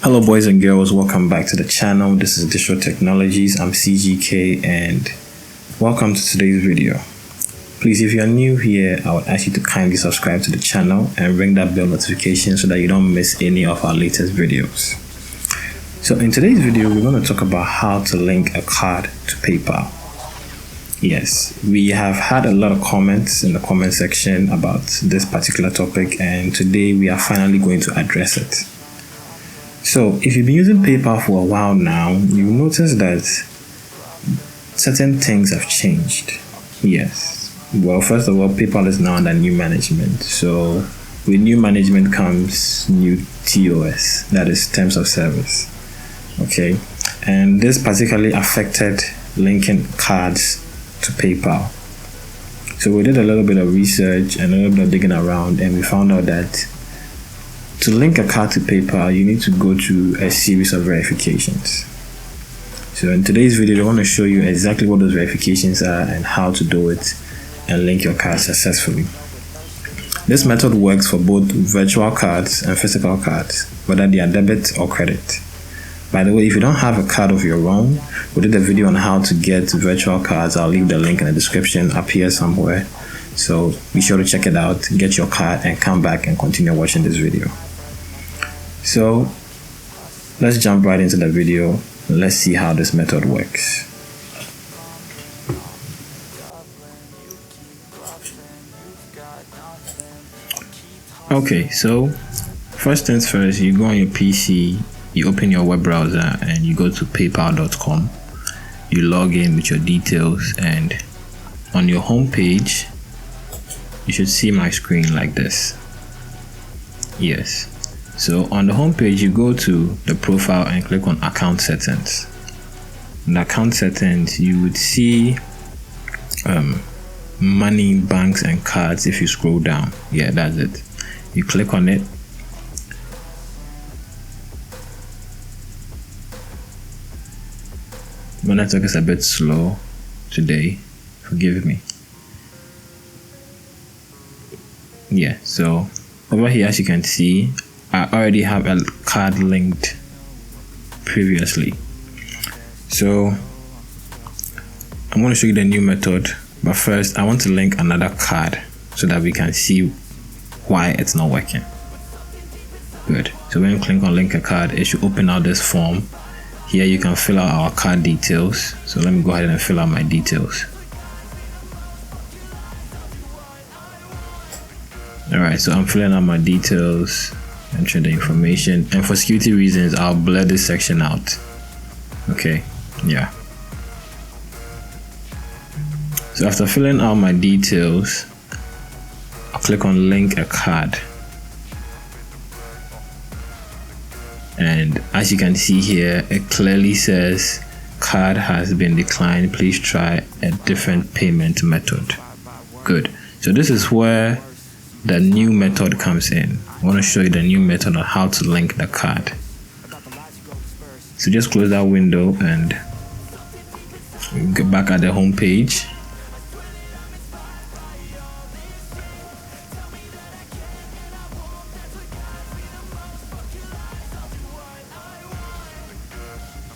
Hello boys and girls, welcome back to the channel. This is Distro Technologies. I'm CGK and welcome to today's video. Please, if you are new here, I would ask you to kindly subscribe to the channel and ring that bell notification so that you don't miss any of our latest videos. So in today's video, we're going to talk about how to link a card to PayPal. Yes, we have had a lot of comments in the comment section about this particular topic, and today we are finally going to address it. So if you've been using PayPal for a while now, you'll notice that certain things have changed. Yes. Well, first of all, PayPal is now under new management. So with new management comes new TOS, that is terms of service. Okay. And this particularly affected linking cards to PayPal. So we did a little bit of research and a little bit of digging around, and we found out that to link a card to PayPal, you need to go through a series of verifications. So in today's video, I want to show you exactly what those verifications are and how to do it and link your card successfully. This method works for both virtual cards and physical cards, whether they are debit or credit. By the way, if you don't have a card of your own, we did a video on how to get virtual cards. I'll leave the link in the description up here somewhere. So be sure to check it out, get your card, and come back and continue watching this video. So let's jump right into the video. Let's see how this method works. Okay, so first things first, you go on your PC, you open your web browser and you go to paypal.com. You log in with your details, and on your home page you should see my screen like this. Yes. So on the home page, you go to the profile and click on account settings. In the account settings, you would see money, banks, and cards. If you scroll down, yeah, that's it. You click on it. My network is a bit slow today, forgive me. Yeah, so over here, as you can see, I already have a card linked previously. So I'm going to show you the new method, but first I want to link another card so that we can see why it's not working. Good. So when you click on link a card, it should open out this form. Here you can fill out our card details. So let me go ahead and fill out my details. Alright, so I'm filling out my details, entering the information, and for security reasons I'll blur this section out. Okay, yeah. So after filling out my details, I'll click on link a card, and as you can see here, it clearly says card has been declined, please try a different payment method. Good. So this is where the new method comes in. I want to show you the new method on how to link the card. So just close that window and get back at the home page.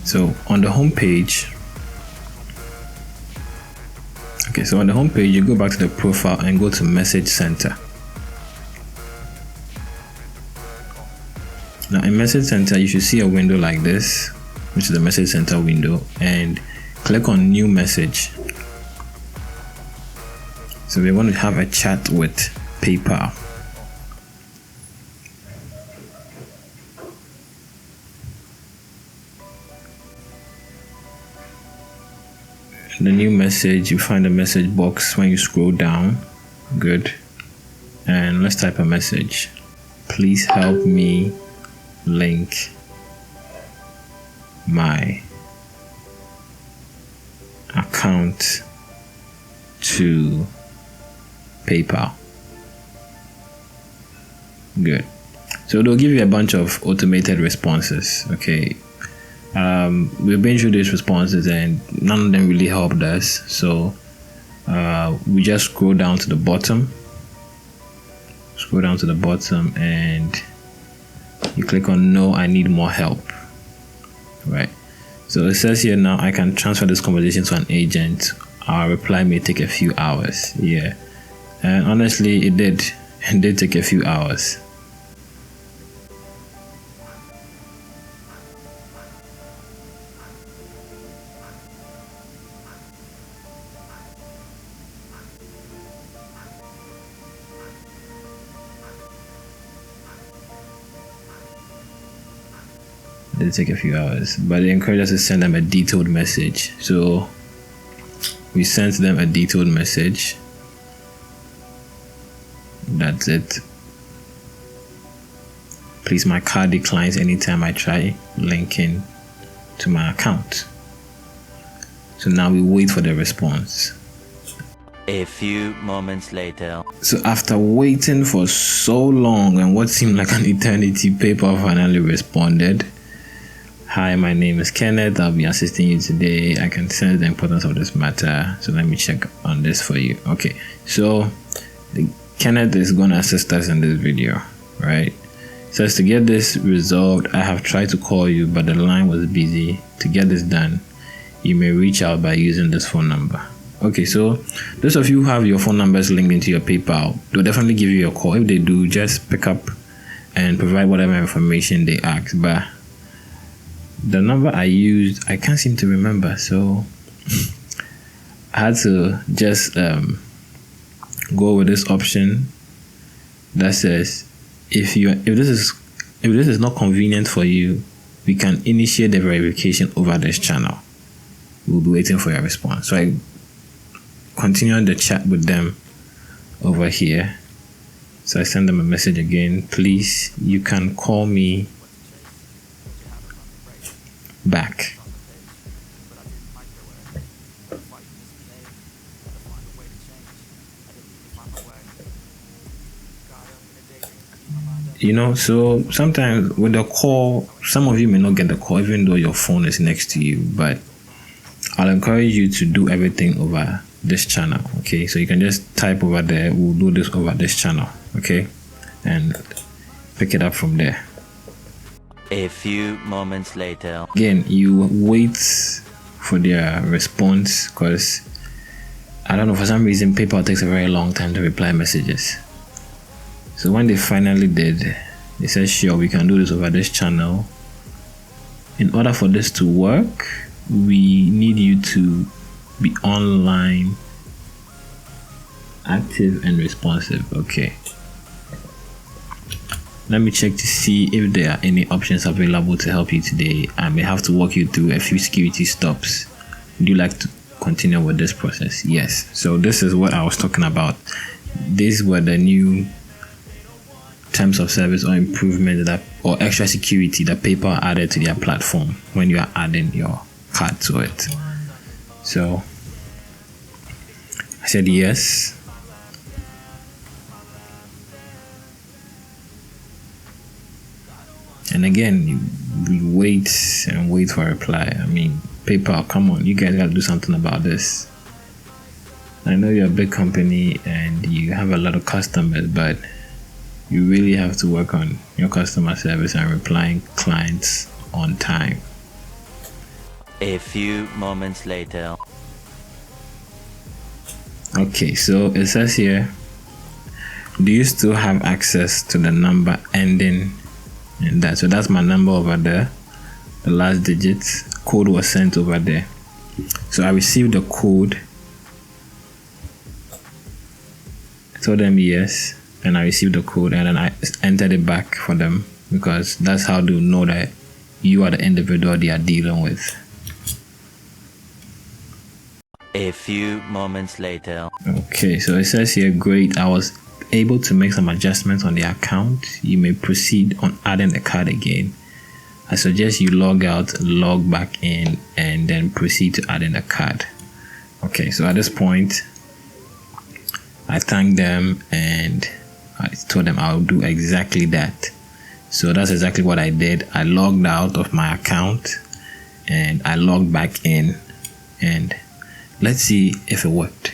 So on the home page, so on the home page, you go back to the profile and go to message center. Now in message center, you should see a window like this, which is the message center window, and click on new message. So we want to have a chat with PayPal. The new message, you find the message box when you scroll down. Good. And let's type a message. Please help me link my account to PayPal. Good. So they'll give you a bunch of automated responses. Okay. We've been through these responses and none of them really helped us. So we just scroll down to the bottom. And you click on no, I need more help, right? So it says here now I can transfer this conversation to an agent. Our reply may take a few hours. Yeah, and honestly it did take a few hours. It'll take a few hours, but they encourage us to send them a detailed message. So we sent them a detailed message. That's it. Please, my card declines anytime I try linking to my account. So now we wait for the response. A few moments later. So after waiting for so long and what seemed like an eternity, PayPal finally responded. Hi, my name is Kenneth. I'll be assisting you today. I can sense the importance of this matter. So let me check on this for you. Okay, so Kenneth is going to assist us in this video, right? It says to get this resolved, I have tried to call you, but the line was busy. To get this done, you may reach out by using this phone number. Okay, so those of you who have your phone numbers linked into your PayPal, they'll definitely give you a call. If they do, just pick up and provide whatever information they ask. But the number I used, I can't seem to remember, so I had to just go with this option that says if this is not convenient for you, we can initiate the verification over this channel. We'll be waiting for your response. So I continued the chat with them over here. So I send them a message again. Please, you can call me back. So sometimes with the call, some of you may not get the call even though your phone is next to you, but I'll encourage you to do everything over this channel. Okay, so you can just type over there, we'll do this over this channel, okay, and pick it up from there. A few moments later. Again, you wait for their response because I don't know, for some reason PayPal takes a very long time to reply messages. So when they finally did, they said, sure, we can do this over this channel. In order for this to work, we need you to be online, active and responsive. Okay, let me check to see if there are any options available to help you today. I may have to walk you through a few security stops. Would you like to continue with this process? Yes. So this is what I was talking about. These were the new terms of service or improvement or extra security that PayPal added to their platform when you are adding your card to it. So I said yes. And again, we wait and wait for a reply. I mean, PayPal, come on, you guys gotta do something about this. I know you're a big company and you have a lot of customers, but you really have to work on your customer service and replying clients on time. A few moments later. Okay, so it says here, do you still have access to the number ending in that? So that's my number over there. The last digit code was sent over there. So I received the code. I told them yes, and I received the code, and then I entered it back for them because that's how they'll know that you are the individual they are dealing with. A few moments later. Okay, so it says here, great, I was able to make some adjustments on the account. You may proceed on adding the card again. I suggest you log out, log back in, and then proceed to adding the card. Okay, so at this point, I thanked them and I told them I'll do exactly that. So that's exactly what I did. I logged out of my account and I logged back in, and let's see if it worked.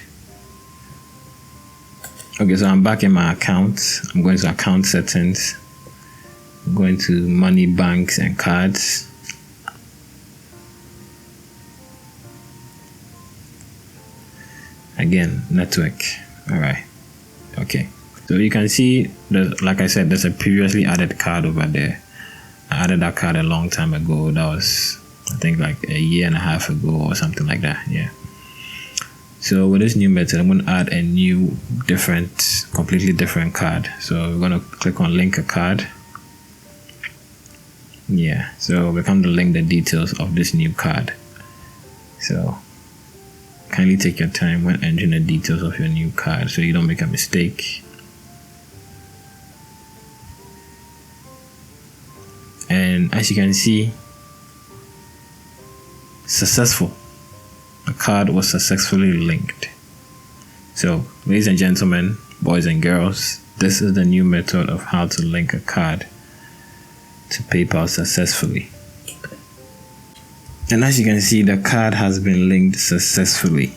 Okay, so I'm back in my account. I'm going to account settings. I'm Go into money, banks, and cards. Again, network. All right. Okay. So you can see, like I said, there's a previously added card over there. I added that card a long time ago. That was, I think, like a year and a half ago or something like that. Yeah. So with this new method, I'm going to add a new, completely different card. So we're going to click on link a card. Yeah. So we're going to link the details of this new card. So kindly take your time when entering the details of your new card so you don't make a mistake. And as you can see, successful. The card was successfully linked. So, ladies and gentlemen, boys and girls, this is the new method of how to link a card to PayPal successfully. And as you can see, the card has been linked successfully.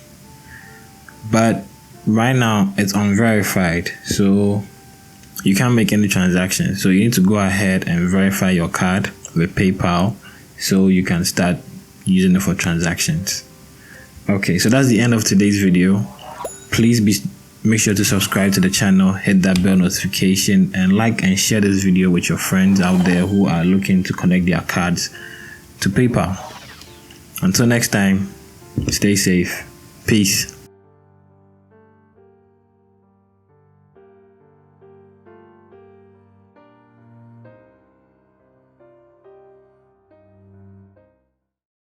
But right now, it's unverified. So you can't make any transactions. So you need to go ahead and verify your card with PayPal so you can start using it for transactions. Okay, so that's the end of today's video. Please make sure to subscribe to the channel, hit that bell notification, and like and share this video with your friends out there who are looking to connect their cards to PayPal. Until next time, stay safe. Peace.